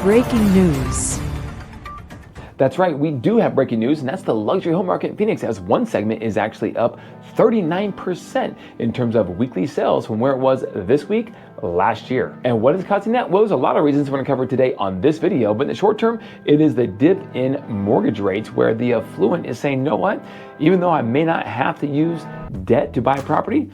Breaking news. That's right, we do have breaking news, and that's the luxury home market in Phoenix, as one segment is actually up 39% in terms of weekly sales from where it was this week last year. And what is causing that? Well, there's a lot of reasons we're going to cover today on this video, but in the short term, it is the dip in mortgage rates where the affluent is saying, you know what, even though I may not have to use debt to buy a property,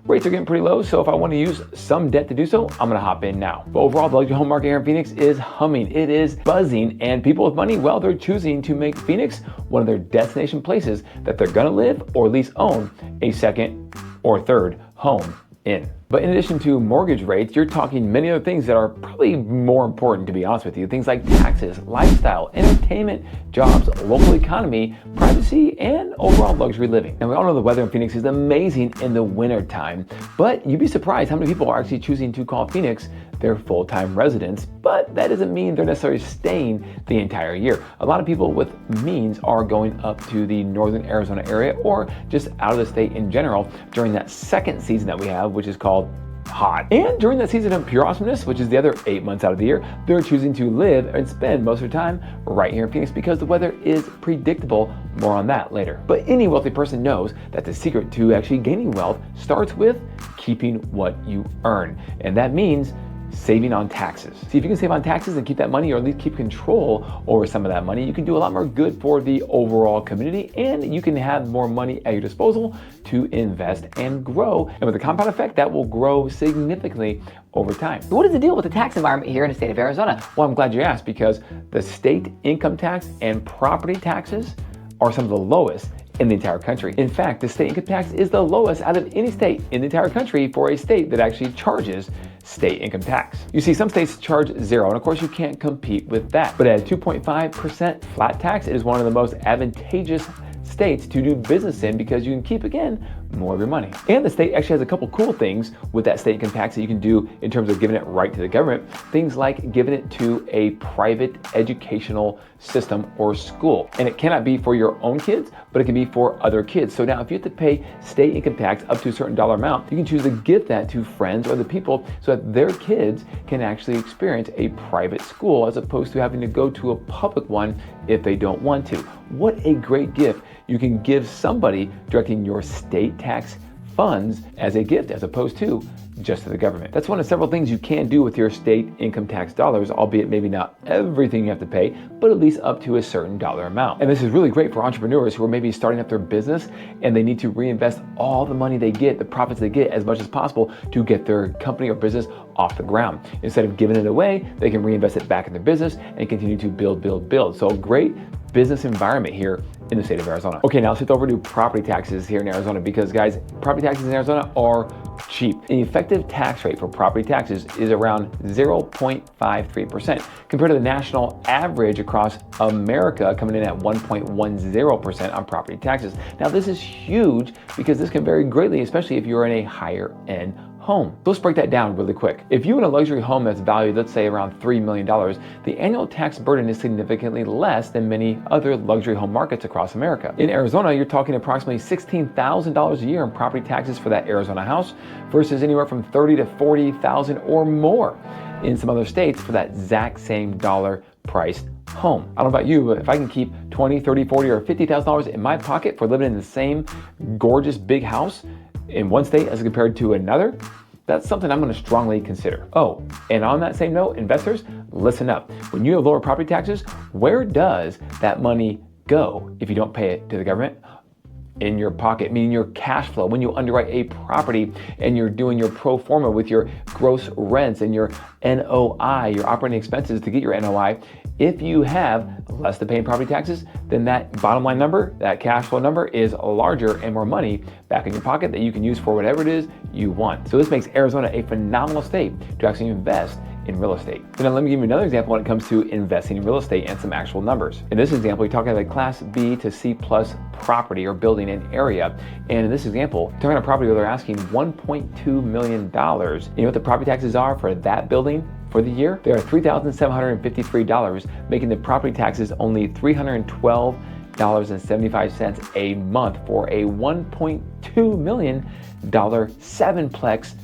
rates are getting pretty low, so if I want to use some debt to do so, I'm going to hop in now. But overall, the luxury home market here in Phoenix is humming. It is buzzing, and people with money, well, they're choosing to make Phoenix one of their destination places that they're going to live or at least own a second or third home in. But in addition to mortgage rates, you're talking many other things that are probably more important, to be honest with you. Things like taxes, lifestyle, entertainment, jobs, local economy, privacy, and overall luxury living. Now, we all know the weather in Phoenix is amazing in the winter time, but you'd be surprised how many people are actually choosing to call Phoenix their full-time residence, but that doesn't mean they're necessarily staying the entire year. A lot of people with means are going up to the northern Arizona area or just out of the state in general during that second season that we have, which is called hot. And during that season of pure awesomeness, which is the other 8 months out of the year, they're choosing to live and spend most of their time right here in Phoenix because the weather is predictable. More on that later. But any wealthy person knows that the secret to actually gaining wealth starts with keeping what you earn. And that means saving on taxes. See, if you can save on taxes and keep that money, or at least keep control over some of that money, you can do a lot more good for the overall community, and you can have more money at your disposal to invest and grow. And with the compound effect, that will grow significantly over time. What is the deal with the tax environment here in the state of Arizona? Well, I'm glad you asked, because the state income tax and property taxes are some of the lowest in the entire country. In fact, the state income tax is the lowest out of any state in the entire country for a state that actually charges state income tax. You see, some states charge 0, and of course you can't compete with that. But at a 2.5% flat tax, it is one of the most advantageous states to do business in because you can keep, again, more of your money. And the state actually has a couple cool things with that state income tax that you can do in terms of giving it right to the government. Things like giving it to a private educational system or school. And it cannot be for your own kids, but it can be for other kids. So now if you have to pay state income tax up to a certain dollar amount, you can choose to give that to friends or the people so that their kids can actually experience a private school as opposed to having to go to a public one if they don't want to. What a great gift you can give somebody directing your state tax funds as a gift as opposed to just to the government. That's one of several things you can do with your state income tax dollars, albeit maybe not everything you have to pay, but at least up to a certain dollar amount. And this is really great for entrepreneurs who are maybe starting up their business and they need to reinvest all the money they get, the profits they get, as much as possible to get their company or business off the ground. Instead of giving it away, they can reinvest it back in their business and continue to build. So a great business environment here in the state of Arizona. Okay, now let's shift over to property taxes here in Arizona, because guys, property taxes in Arizona are cheap. The effective tax rate for property taxes is around 0.53% compared to the national average across America coming in at 1.10% on property taxes. Now this is huge because this can vary greatly, especially if you're in a higher end home. Let's break that down really quick. If you own a luxury home that's valued, let's say, around $3 million, the annual tax burden is significantly less than many other luxury home markets across America. In Arizona, you're talking approximately $16,000 a year in property taxes for that Arizona house versus anywhere from $30,000 to $40,000 or more in some other states for that exact same dollar priced home. I don't know about you, but if I can keep $20,000, $30,000, $40,000, or $50,000 in my pocket for living in the same gorgeous big house in one state as compared to another, that's something I'm going to strongly consider. Oh, and on that same note, investors, listen up. When you have lower property taxes, where does that money go if you don't pay it to the government? In your pocket, meaning your cash flow. When you underwrite a property and you're doing your pro forma with your gross rents and your NOI, your operating expenses to get your NOI, if you have less to pay in property taxes, then that bottom line number, that cash flow number, is larger and more money back in your pocket that you can use for whatever it is you want. So this makes Arizona a phenomenal state to actually invest in real estate. So now let me give you another example when it comes to investing in real estate and some actual numbers. In this example, you're talking about a Class B to C plus property or building in area. And in this example, you're talking about a property where they're asking $1.2 million. You know what the property taxes are for that building? For the year, they are $3,753, making the property taxes only $312.75 a month for a $1.2 million sevenplex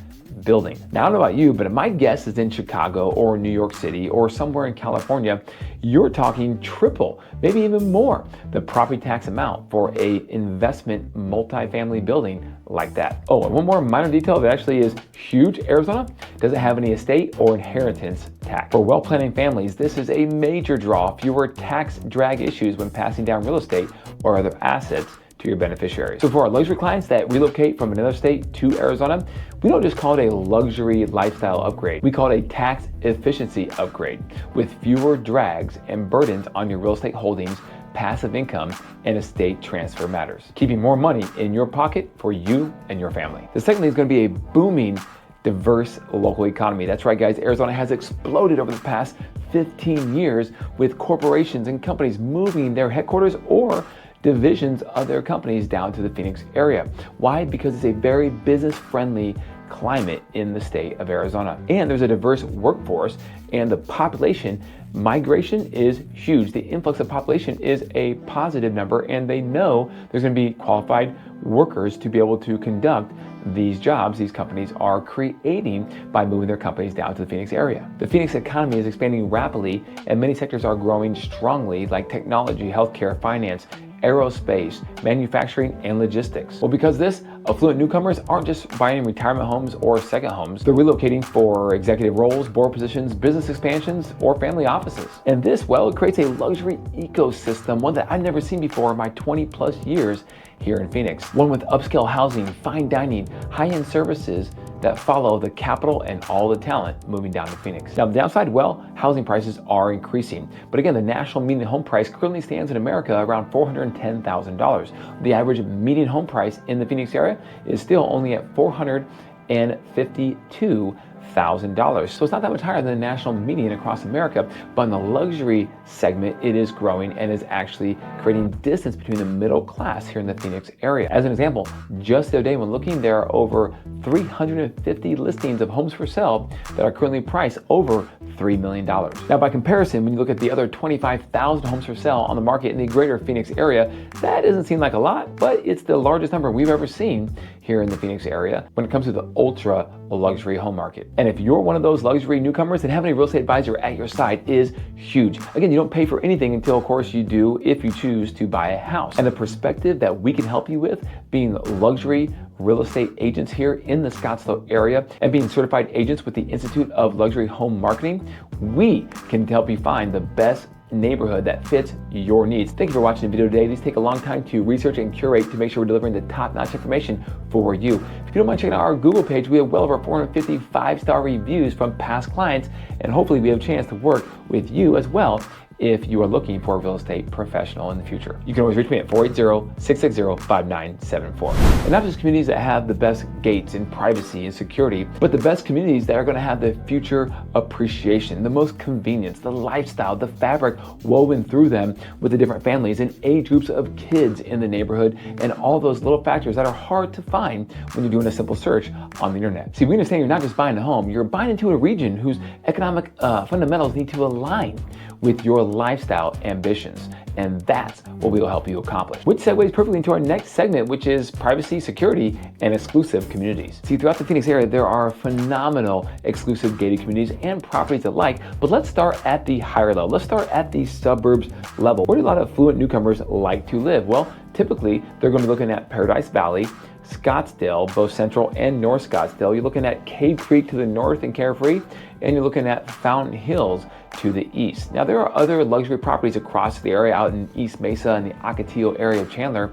building. Now, I don't know about you, but my guess is in Chicago or New York City or somewhere in California, you're talking triple, maybe even more, the property tax amount for a investment multifamily building like that. Oh, and one more minor detail that actually is huge. Arizona doesn't have any estate or inheritance tax. For well-planning families, this is a major draw. Fewer tax drag issues when passing down real estate or other assets to your beneficiaries. So for our luxury clients that relocate from another state to Arizona, we don't just call it a luxury lifestyle upgrade. We call it a tax efficiency upgrade with fewer drags and burdens on your real estate holdings, passive income, and estate transfer matters, keeping more money in your pocket for you and your family. The second thing is going to be a booming, diverse local economy. That's right, guys. Arizona has exploded over the past 15 years with corporations and companies moving their headquarters or divisions of their companies down to the Phoenix area. Why? Because it's a very business-friendly climate in the state of Arizona. And there's a diverse workforce, and the population migration is huge. The influx of population is a positive number, and they know there's going to be qualified workers to be able to conduct these jobs these companies are creating by moving their companies down to the Phoenix area. The Phoenix economy is expanding rapidly, and many sectors are growing strongly, like technology, healthcare, finance, aerospace, manufacturing, and logistics. Well, because of this, affluent newcomers aren't just buying retirement homes or second homes, they're relocating for executive roles, board positions, business expansions, or family offices. And this, well, it creates a luxury ecosystem, one that I've never seen before in my 20 plus years here in Phoenix. One with upscale housing, fine dining, high-end services that follow the capital and all the talent moving down to Phoenix. Now, the downside, well, housing prices are increasing. But again, the national median home price currently stands in America around $410,000. The average median home price in the Phoenix area is still only at $452,000. So it's not that much higher than the national median across America, but in the luxury segment, it is growing and is actually creating distance between the middle class here in the Phoenix area. As an example, just the other day when looking, there are over 350 listings of homes for sale that are currently priced over $3 million. Now, by comparison, when you look at the other 25,000 homes for sale on the market in the greater Phoenix area, that doesn't seem like a lot, but it's the largest number we've ever seen here in the Phoenix area when it comes to the ultra luxury home market. And if you're one of those luxury newcomers, then having a real estate advisor at your side is huge. Again, you don't pay for anything until, of course, you do if you choose to buy a house. And the perspective that we can help you with, being luxury real estate agents here in the Scottsdale area and being certified agents with the Institute of Luxury Home Marketing, we can help you find the best neighborhood that fits your needs. Thank you for watching the video today. These take a long time to research and curate to make sure we're delivering the top-notch information for you. If you don't mind checking out our Google page, we have well over 450 five-star reviews from past clients, and hopefully we have a chance to work with you as well if you are looking for a real estate professional in the future. You can always reach me at 480-660-5974. And not just communities that have the best gates and privacy and security, but the best communities that are going to have the future appreciation, the most convenience, the lifestyle, the fabric woven through them with the different families and age groups of kids in the neighborhood, and all those little factors that are hard to find when you're doing a simple search on the internet. See, we understand you're not just buying a home, you're buying into a region whose economic fundamentals need to align with your lifestyle ambitions. And that's what we will help you accomplish. Which segues perfectly into our next segment, which is privacy, security, and exclusive communities. See, throughout the Phoenix area, there are phenomenal exclusive gated communities and properties alike, but let's start at the higher level. Let's start at the suburbs level. Where do a lot of affluent newcomers like to live? Well, typically, they're going to be looking at Paradise Valley, Scottsdale, both Central and North Scottsdale. You're looking at Cave Creek to the north and Carefree, and you're looking at Fountain Hills to the east. Now, there are other luxury properties across the area out in East Mesa and the Ocotillo area of Chandler,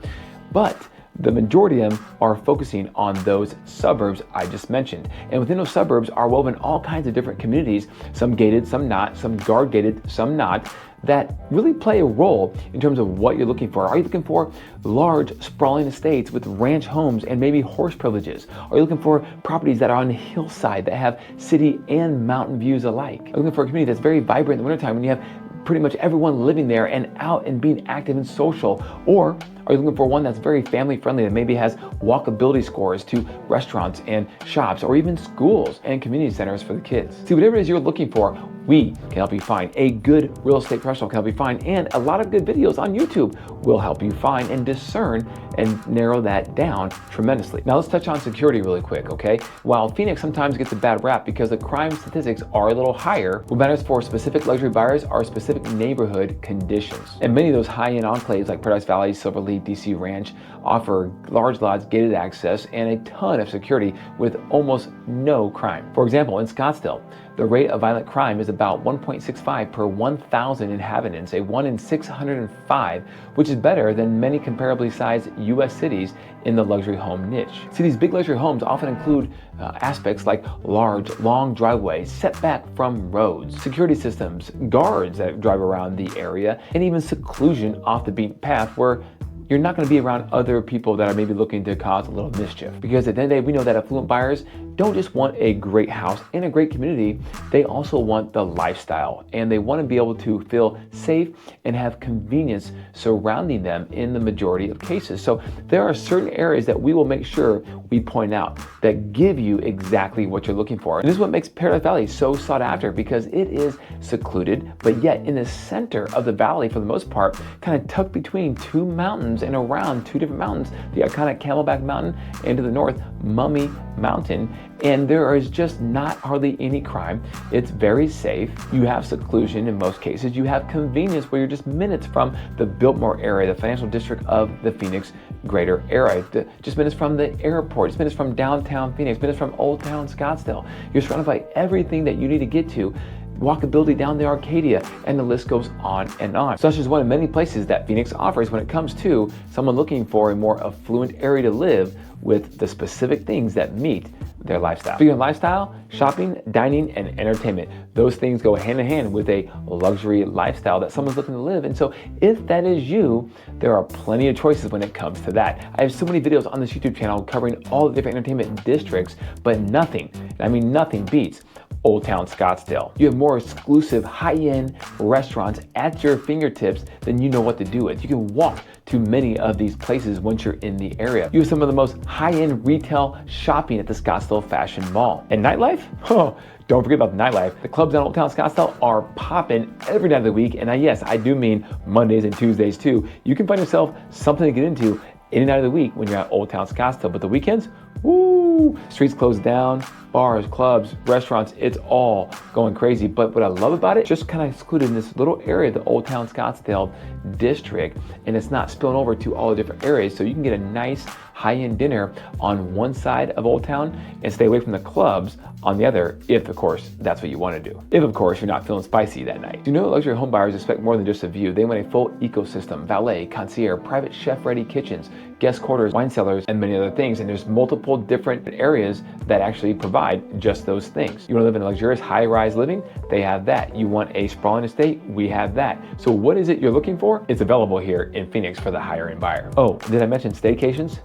but the majority of them are focusing on those suburbs I just mentioned. And within those suburbs are woven all kinds of different communities, some gated, some not, some guard gated, some not, that really play a role in terms of what you're looking for. Are you looking for large, sprawling estates with ranch homes and maybe horse privileges? Are you looking for properties that are on the hillside that have city and mountain views alike? Are you looking for a community that's very vibrant in the wintertime when you have pretty much everyone living there and out and being active and social? Or are you looking for one that's very family friendly that maybe has walkability scores to restaurants and shops or even schools and community centers for the kids? See, whatever it is you're looking for, We can help you find a good real estate professional, can help you find, and a lot of good videos on YouTube will help you find and discern and narrow that down tremendously. Now let's touch on security really quick, okay? While Phoenix sometimes gets a bad rap because the crime statistics are a little higher, what matters for specific luxury buyers are specific neighborhood conditions. And many of those high-end enclaves like Paradise Valley, Silverleaf, DC Ranch offer large lots, gated access, and a ton of security with almost no crime. For example, in Scottsdale, the rate of violent crime is about 1.65 per 1,000 inhabitants, a 1 in 605, which is better than many comparably sized US cities in the luxury home niche. See, these big luxury homes often include aspects like large, long driveways set back from roads, security systems, guards that drive around the area, and even seclusion off the beaten path where you're not going to be around other people that are maybe looking to cause a little mischief. Because at the end of the day, we know that affluent buyers don't just want a great house in a great community, they also want the lifestyle, and they want to be able to feel safe and have convenience surrounding them in the majority of cases. So there are certain areas that we will make sure we point out that give you exactly what you're looking for. And this is what makes Paradise Valley so sought after, because it is secluded, but yet in the center of the valley for the most part, kind of tucked between two mountains and around two different mountains, the iconic Camelback Mountain and to the north, Mummy Mountain. And there is just not hardly any crime. It's very safe. You have seclusion in most cases. You have convenience where you're just minutes from the Biltmore area, the financial district of the Phoenix greater area. Just minutes from the airport, just minutes from downtown Phoenix, minutes from Old Town Scottsdale. You're surrounded by everything that you need to get to. Walkability down the Arcadia, and the list goes on and on. Such is one of many places that Phoenix offers when it comes to someone looking for a more affluent area to live with the specific things that meet their lifestyle. Speaking of lifestyle, shopping, dining, and entertainment, those things go hand in hand with a luxury lifestyle that someone's looking to live. And so if that is you, there are plenty of choices when it comes to that. I have so many videos on this YouTube channel covering all the different entertainment districts, but nothing, and I mean nothing, beats Old Town Scottsdale. You have more exclusive high-end restaurants at your fingertips than you know what to do with. You can walk to many of these places once you're in the area. You have some of the most high-end retail shopping at the Scottsdale Fashion Mall. And nightlife? Oh, don't forget about the nightlife. The clubs in Old Town Scottsdale are popping every night of the week. And yes, I do mean Mondays and Tuesdays too. You can find yourself something to get into any night of the week when you're at Old Town Scottsdale. But the weekends, woo, streets closed down, bars, clubs, restaurants, it's all going crazy. But what I love about it, just kind of excluded in this little area, the Old Town Scottsdale district, and it's not spilling over to all the different areas. So you can get a nice high-end dinner on one side of Old Town and stay away from the clubs on the other, if of course that's what you want to do. If of course you're not feeling spicy that night. You know, luxury home buyers expect more than just a view. They want a full ecosystem, valet, concierge, private chef-ready kitchens, guest quarters, wine cellars, and many other things. And there's multiple different areas that actually provide just those things. You want to live in a luxurious high-rise living? They have that. You want a sprawling estate? We have that. So what is it you're looking for? It's available here in Phoenix for the higher-end buyer. Oh, did I mention staycations?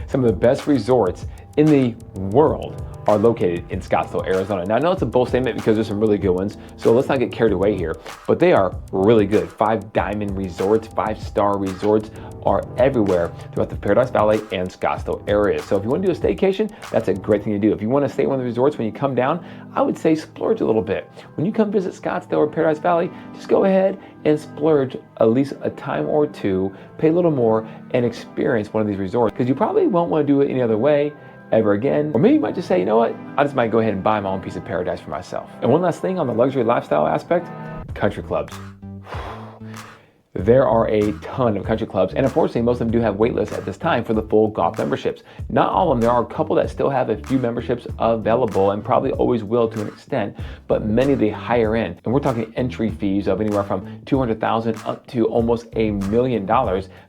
Some of the best resorts in the world are located in Scottsdale, Arizona. Now I know it's a bold statement because there's some really good ones, so let's not get carried away here, but they are really good. 5-diamond resorts, 5-star resorts are everywhere throughout the Paradise Valley and Scottsdale area. So if you want to do a staycation, that's a great thing to do. If you want to stay at one of the resorts when you come down, I would say splurge a little bit. When you come visit Scottsdale or Paradise Valley, just go ahead and splurge at least a time or two, pay a little more, and experience one of these resorts, because you probably won't want to do it any other way ever again. Or maybe you might just say, you know what, I just might go ahead and buy my own piece of paradise for myself. And one last thing on the luxury lifestyle aspect, country clubs. There are a ton of country clubs, and unfortunately most of them do have wait lists at this time for the full golf memberships. Not all of them. There are a couple that still have a few memberships available and probably always will to an extent, but many of the higher end, and we're talking entry fees of anywhere from $200,000 up to almost $1 million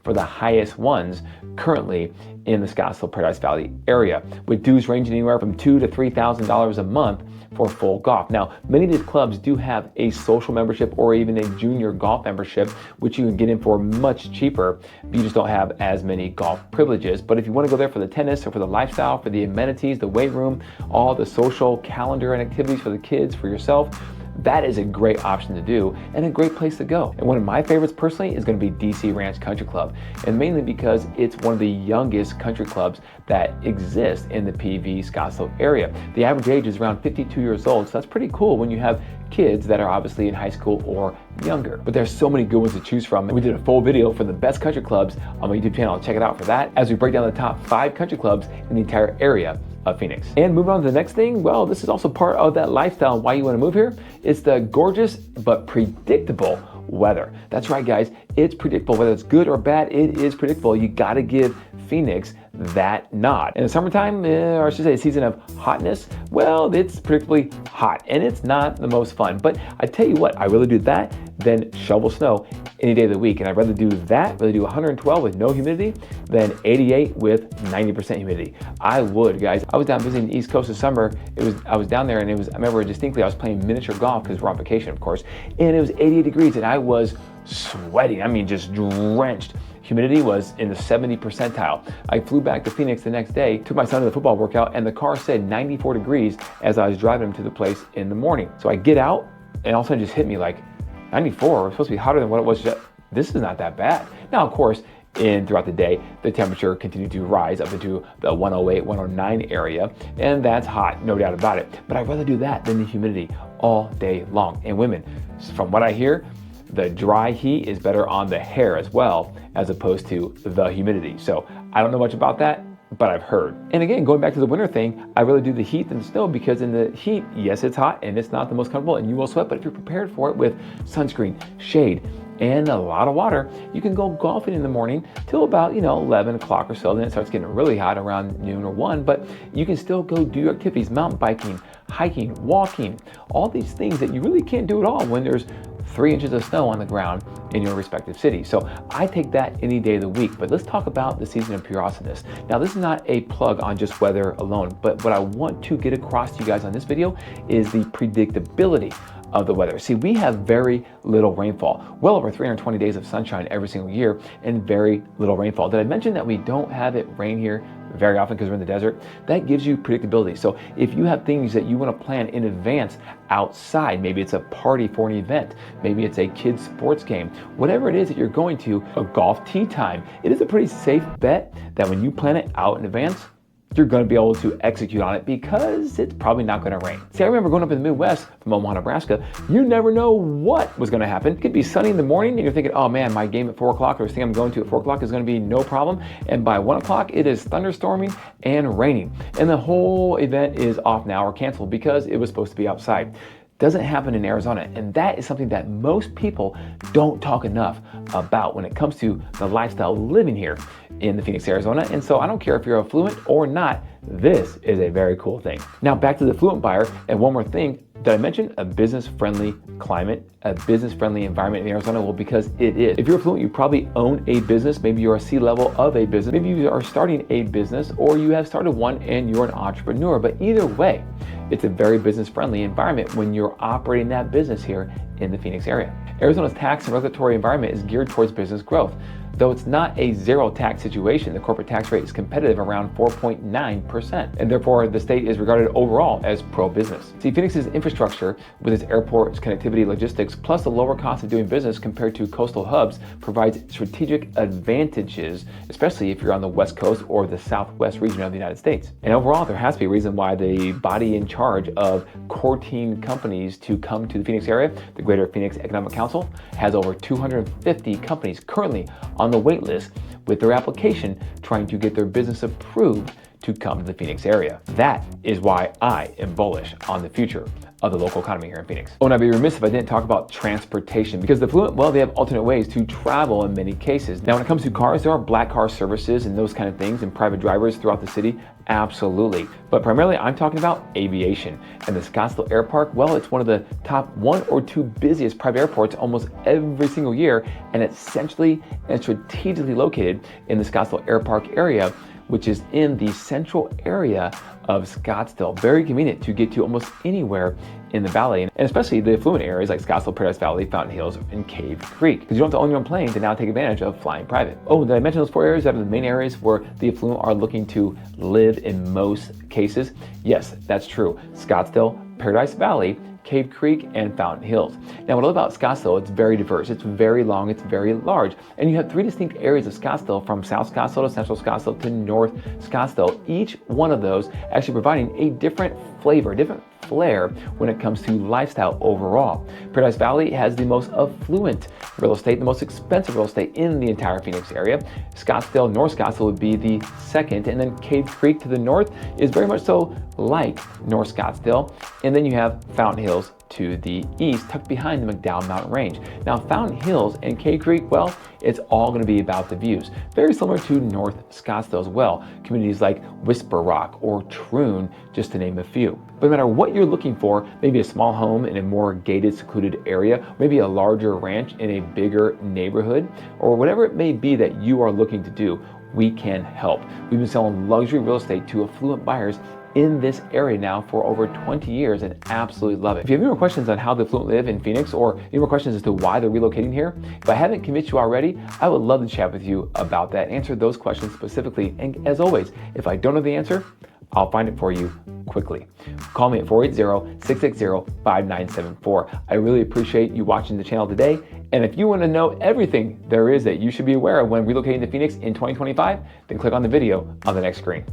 for the highest ones currently in the Scottsdale Paradise Valley area, with dues ranging anywhere from $2,000 to $3,000 a month for full golf. Now, many of these clubs do have a social membership or even a junior golf membership, which you can get in for much cheaper, but you just don't have as many golf privileges. But if you want to go there for the tennis or for the lifestyle, for the amenities, the weight room, all the social calendar and activities for the kids, for yourself, that is a great option to do and a great place to go. And one of my favorites personally is going to be DC Ranch Country Club, and mainly because it's one of the youngest country clubs that exist in the PV Scottsdale area. The average age is around 52 years old, so that's pretty cool when you have kids that are obviously in high school or younger. But there's so many good ones to choose from. We did a full video for the best country clubs on my YouTube channel. Check it out for that as we break down the top 5 country clubs in the entire area of Phoenix. And moving on to the next thing, well, this is also part of that lifestyle and why you want to move here. It's the gorgeous but predictable weather. That's right, guys. It's predictable. Whether it's good or bad, it is predictable. You got to give Phoenix that nod. In the summertime, or I should say a season of hotness, well, it's predictably hot and it's not the most fun. But I tell you what, I really do that than shovel snow any day of the week. And I'd rather do that, rather do 112 with no humidity than 88 with 90% humidity. I would, guys. I was down visiting the East Coast this summer. I was down there and I remember distinctly, I was playing miniature golf because we're on vacation, of course, and it was 88 degrees and I was sweating. I mean, just drenched. Humidity was in the 70 percentile. I flew back to Phoenix the next day, took my son to the football workout, and the car said 94 degrees as I was driving him to the place in the morning. So I get out, and all of a sudden it just hit me like, 94, it's supposed to be hotter than what it was. This is not that bad. Now, of course, throughout the day, the temperature continued to rise up into the 108, 109 area, and that's hot, no doubt about it. But I'd rather do that than the humidity all day long. And women, from what I hear, the dry heat is better on the hair as well, as opposed to the humidity. So I don't know much about that, but I've heard. And again, going back to the winter thing, I really do the heat than the snow because in the heat, yes, it's hot and it's not the most comfortable and you will sweat, but if you're prepared for it with sunscreen, shade, and a lot of water, you can go golfing in the morning till about, 11 o'clock or so. Then it starts getting really hot around noon or 1, but you can still go do your activities, mountain biking, hiking, walking, all these things that you really can't do at all when there's 3 inches of snow on the ground in your respective city. So I take that any day of the week. But let's talk about the season of pure awesomeness. Now, this is not a plug on just weather alone, but what I want to get across to you guys on this video is the predictability of the weather. See, we have very little rainfall, well over 320 days of sunshine every single year and very little rainfall. Did I mention that we don't have it rain here very often because we're in the desert? That gives you predictability. So if you have things that you want to plan in advance outside, maybe it's a party for an event, maybe it's a kid's sports game, whatever it is that you're going to, a golf tee time, it is a pretty safe bet that when you plan it out in advance, you're going to be able to execute on it because it's probably not going to rain. See, I remember growing up in the Midwest from Omaha, Nebraska, you never know what was going to happen. It could be sunny in the morning and you're thinking, oh man, my game at 4 o'clock or this thing I'm going to at 4 o'clock is going to be no problem. And by 1 o'clock, it is thunderstorming and raining. And the whole event is off now or canceled because it was supposed to be outside. Doesn't happen in Arizona, and that is something that most people don't talk enough about when it comes to the lifestyle living here in the Phoenix, Arizona. And so I don't care if you're affluent or not, this is a very cool thing. Now back to the affluent buyer, and one more thing, did I mention a business-friendly climate, a business-friendly environment in Arizona? Well, because it is. If you're affluent, you probably own a business, maybe you're a C-level of a business, maybe you are starting a business, or you have started one and you're an entrepreneur, but either way, it's a very business-friendly environment when you're operating that business here in the Phoenix area. Arizona's tax and regulatory environment is geared towards business growth. Though it's not a zero tax situation, the corporate tax rate is competitive around 4.9%, and therefore the state is regarded overall as pro-business. See, Phoenix's infrastructure with its airports, connectivity, logistics, plus the lower cost of doing business compared to coastal hubs provides strategic advantages, especially if you're on the West Coast or the Southwest region of the United States. And overall, there has to be a reason why the body in charge of courting companies to come to the Phoenix area, the Greater Phoenix Economic Council, has over 250 companies currently on the wait list with their application trying to get their business approved to come to the Phoenix area. That is why I am bullish on the future of the local economy here in Phoenix. Oh, and I'd be remiss if I didn't talk about transportation because the affluent, well, they have alternate ways to travel in many cases. Now, when it comes to cars, there are black car services and those kind of things and private drivers throughout the city, absolutely. But primarily, I'm talking about aviation. And the Scottsdale Air Park, well, it's one of the top 1 or 2 busiest private airports almost every single year, and it's centrally and strategically located in the Scottsdale Air Park area, which is in the central area of Scottsdale. Very convenient to get to almost anywhere in the valley, and especially the affluent areas like Scottsdale, Paradise Valley, Fountain Hills, and Cave Creek, because you don't have to own your own plane to now take advantage of flying private. Oh, did I mention those 4 areas that are the main areas where the affluent are looking to live in most cases? Yes, that's true. Scottsdale, Paradise Valley, Cave Creek, and Fountain Hills. Now, what I love about Scottsdale, it's very diverse, it's very long, it's very large, and you have 3 distinct areas of Scottsdale, from South Scottsdale to Central Scottsdale to North Scottsdale. Each one of those actually providing a different flavor, a different flair when it comes to lifestyle overall. Paradise Valley has the most affluent real estate, the most expensive real estate in the entire Phoenix area. Scottsdale, North Scottsdale would be the second, and then Cave Creek to the north is very much so like North Scottsdale. And then you have Fountain Hills to the east, tucked behind the McDowell Mountain Range. Now, Fountain Hills and Cave Creek, well, it's all going to be about the views. Very similar to North Scottsdale as well. Communities like Whisper Rock or Troon, just to name a few. But no matter what you're looking for, maybe a small home in a more gated, secluded area, maybe a larger ranch in a bigger neighborhood, or whatever it may be that you are looking to do, we can help. We've been selling luxury real estate to affluent buyers in this area now for over 20 years and absolutely love it. If you have any more questions on how the affluent live in Phoenix, or any more questions as to why they're relocating here, if I haven't convinced you already, I would love to chat with you about that, answer those questions specifically. And as always, if I don't know the answer, I'll find it for you quickly. Call me at 480-660-5974. I really appreciate you watching the channel today. And if you want to know everything there is that you should be aware of when relocating to Phoenix in 2025, then click on the video on the next screen.